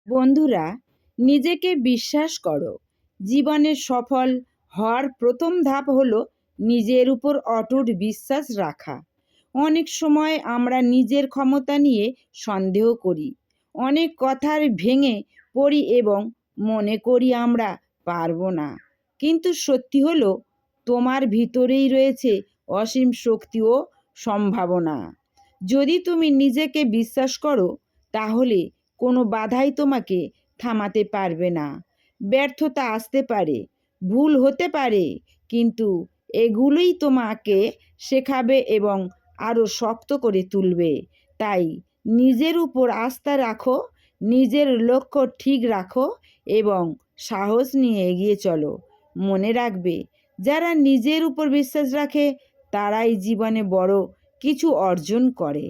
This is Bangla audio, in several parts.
বন্ধুরা, নিজেকে বিশ্বাস করো। জীবনে সফল হওয়ার প্রথম ধাপ হলো নিজের উপর অটুট বিশ্বাস রাখা। অনেক সময় আমরা নিজের ক্ষমতা নিয়ে সন্দেহ করি, অনেক কথার ভেঙে পড়ি এবং মনে করি আমরা পারবো না। কিন্তু সত্যি হলো, তোমার ভিতরেই রয়েছে অসীম শক্তি ও সম্ভাবনা। যদি তুমি নিজেকে বিশ্বাস করো, তাহলে কোনো বাধাই তোমাকে থামাতে পারবে না। ব্যর্থতা আসতে পারে, ভুল হতে পারে, কিন্তু এগুলোই তোমাকে শেখাবে এবং আরও শক্ত করে তুলবে। তাই নিজের উপর আস্থা রাখো, নিজের লক্ষ্য ঠিক রাখো এবং সাহস নিয়ে এগিয়ে চলো। মনে রাখবে, যারা নিজের উপর বিশ্বাস রাখে তারাই জীবনে বড় কিছু অর্জন করে।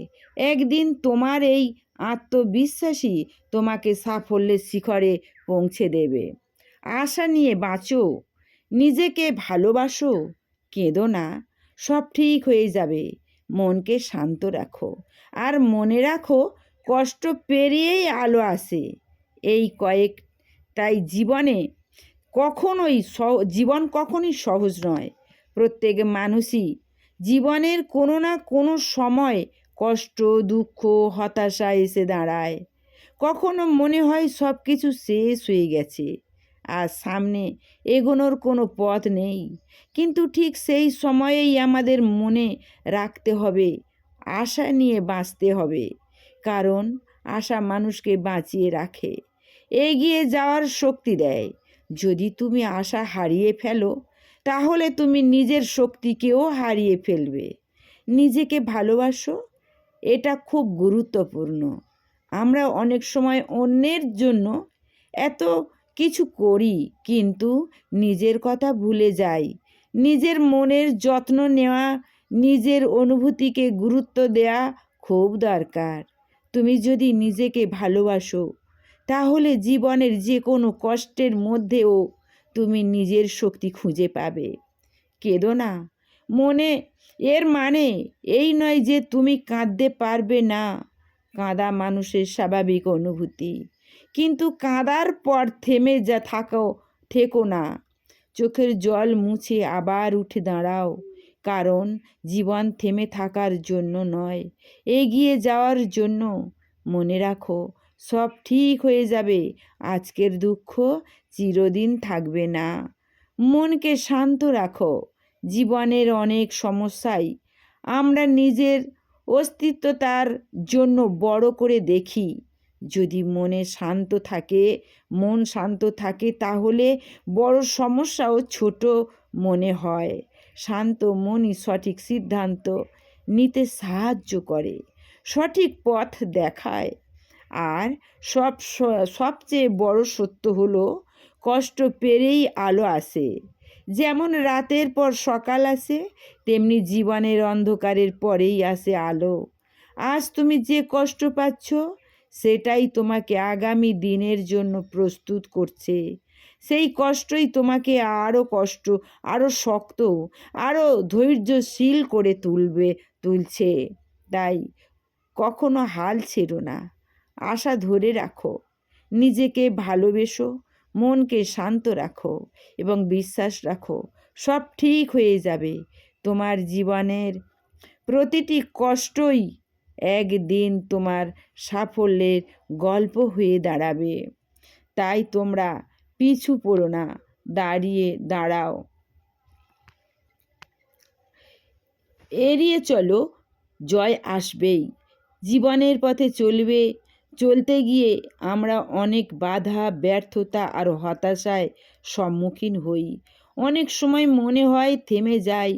একদিন তোমার এই আত্মবিশ্বাসী তোমাকে সাফল্যের শিখরে পৌঁছে দেবে। আশা নিয়ে বাঁচো, নিজেকে ভালোবাসো, কেঁদো না, সব ঠিক হয়ে যাবে। মনকে শান্ত রাখো, আর মনে রাখো, কষ্ট পেরিয়েই আলো আসে। এই তাই জীবন কখনোই সহজ নয়। প্রত্যেক মানুষই জীবনের কোনো না কোনো সময় কষ্ট, দুঃখ, হতাশা এসে দাঁড়ায়। কখনো মনে হয় সব কিছু শেষ হয়ে গেছে আর সামনে এগোনোর কোনো পথ নেই। কিন্তু ঠিক সেই সময়েই আমাদের মনে রাখতে হবে, আশা নিয়ে বাঁচতে হবে। কারণ আশা মানুষকে বাঁচিয়ে রাখে, এগিয়ে যাওয়ার শক্তি দেয়। যদি তুমি আশা হারিয়ে ফেলো, তাহলে তুমি নিজের শক্তিকেও হারিয়ে ফেলবে। নিজেকে ভালোবাসো, এটা খুব গুরুত্বপূর্ণ। আমরা অনেক সময় অন্যের জন্য এত কিছু করি, কিন্তু নিজের কথা ভুলে যাই। নিজের মনের যত্ন নেওয়া, নিজের অনুভূতিকে গুরুত্ব দেওয়া খুব দরকার। তুমি যদি নিজেকে ভালোবাসো, তাহলে জীবনের যে কোনো কষ্টের মধ্যেও তুমি নিজের শক্তি খুঁজে পাবে। কেঁদো না, মনে এর মানে এই নয় যে তুমি কাঁদতে পারবে না। কাঁদা মানুষের স্বাভাবিক অনুভূতি, কিন্তু কাঁদার পর থেমে থেকো না। চোখের জল মুছে আবার উঠে দাঁড়াও। কারণ জীবন থেমে থাকার জন্য নয়, এগিয়ে যাওয়ার জন্য। মনে রাখো, সব ঠিক হয়ে যাবে। আজকের দুঃখ চিরদিন থাকবে না। মনকে শান্ত রাখো। জীবনের অনেক সমস্যাই আমরা নিজের অস্তিত্বতার জন্য বড় করে দেখি। যদি মন শান্ত থাকে, তাহলে বড় সমস্যাও ছোট মনে হয়। শান্ত মনই সঠিক সিদ্ধান্ত নিতে সাহায্য করে, সঠিক পথ দেখায়। আর সবচেয়ে বড় সত্য হলো, কষ্ট পেরেই আলো আসে। যেমন রাতের পর সকাল আসে, তেমনি জীবনের অন্ধকারের পরেই আসে আলো। আজ তুমি যে কষ্ট পাচ্ছ, সেটাই তোমাকে আগামী দিনের জন্য প্রস্তুত করছে। সেই কষ্টই তোমাকে আরও শক্ত, আরও ধৈর্যশীল করে তুলছে। তাই কখনো হাল ছেড়ো না, আশা ধরে রাখো, নিজেকে ভালোবেসো, মনকে শান্ত রাখো এবং বিশ্বাস রাখো, সব ঠিক হয়ে যাবে। তোমার জীবনের প্রতিটি কষ্টই একদিন তোমার সাফল্যের গল্প হয়ে দাঁড়াবে। তাই তোমরা পিছু পড়ো না, দাঁড়াও, এড়িয়ে চলো, জয় আসবেই। জীবনের পথে চলতে গিয়ে আমরা অনেক বাধা, ব্যর্থতা আর হতাশায় সম্মুখীন হই। অনেক সময় মনে হয় থেমে যাই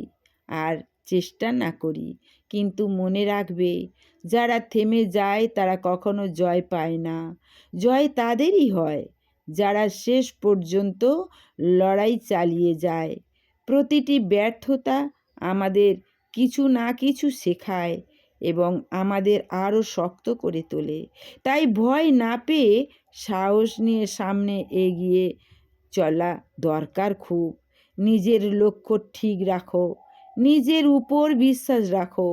আর চেষ্টা না করি। কিন্তু মনে রাখবে, যারা থেমে যায় তারা কখনো জয় পায় না। জয় তাদেরই হয় যারা শেষ পর্যন্ত লড়াই চালিয়ে যায়। প্রতিটি ব্যর্থতা আমাদের কিছু না কিছু শেখায় এবং আমাদের আরও শক্ত করে তোলে। তাই ভয় না পেয়ে সাহস নিয়ে সামনে এগিয়ে চলা দরকার খুব। নিজের লক্ষ্য ঠিক রাখো, নিজের উপর বিশ্বাস রাখো,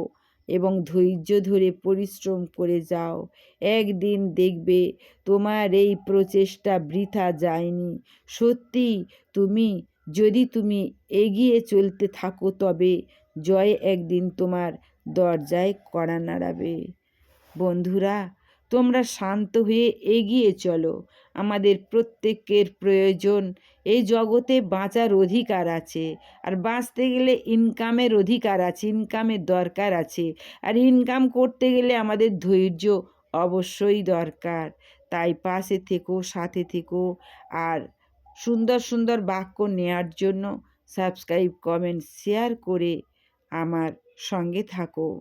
এবং ধৈর্য ধরে পরিশ্রম করে যাও। একদিন দেখবে তোমার এই প্রচেষ্টা বৃথা যায়নি। সত্যি যদি তুমি এগিয়ে চলতে থাকো, তবে জয় একদিন তোমার দরজায় কড়া নাড়াবে। বন্ধুরা, তোমরা শান্ত হয়ে এগিয়ে চলো। আমাদের প্রত্যেকের প্রয়োজন। এই জগতে বাঁচার অধিকার আছে, আর বাঁচতে গেলে ইনকামের অধিকার আছে, ইনকামের দরকার আছে। আর ইনকাম করতে গেলে আমাদের ধৈর্য অবশ্যই দরকার। তাই পাশে থেকো, সাথে থেকো, আর সুন্দর সুন্দর বাক্য নেয়ার জন্য সাবস্ক্রাইব, কমেন্ট, শেয়ার করে আমার সঙ্গে থাকো।